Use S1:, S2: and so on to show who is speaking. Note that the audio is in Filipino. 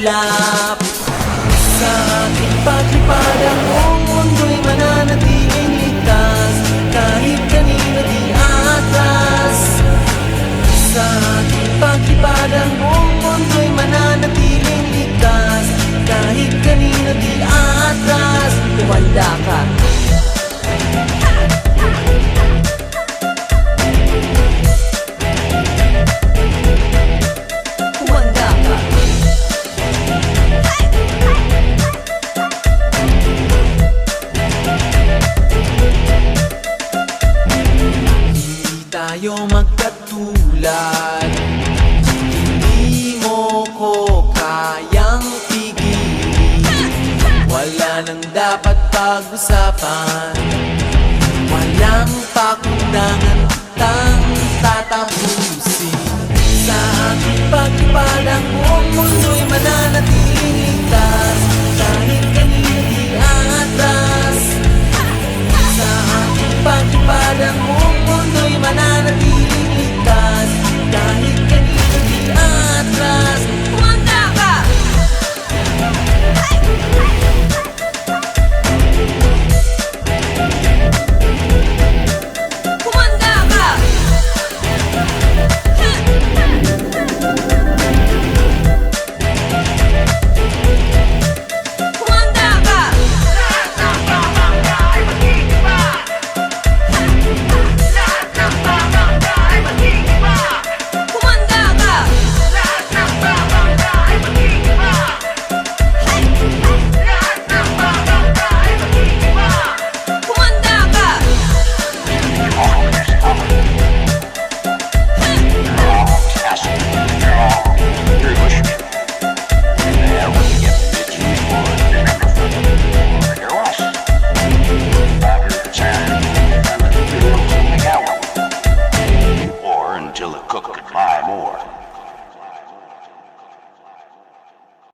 S1: ulap. Sa ating paglipad ang buong mundo'y mananatiling ligtas, kahit kanino di atras. Sa ating paglipad ang buong mundo'y mananatiling ligtas, kahit kanino di atras. Kumanda ka. Tayo magkatulad, hindi mo ko kayang pigilin. Wala nang dapat pag-usapan, walang pakundangan kitang tatapusin. Sa ating paglipad ang buong mundo'y mananatiling ligtas, kahit kanino di atras. Sa ating paglipad ang buong mundo'y mananatiling ligtas, kahit kanino di atras. Kumanda ka! Kumanda ka! Kumanda ka! Lahat ng pamangga ay mag-iiba. Lahat ng pamangga ay mag-iiba. Kumanda ka! Lahat ng pamangga ay mag-iiba. Lahat ng pamangga ay mag-iiba. Kumanda ka!
S2: Or until the cook could buy more.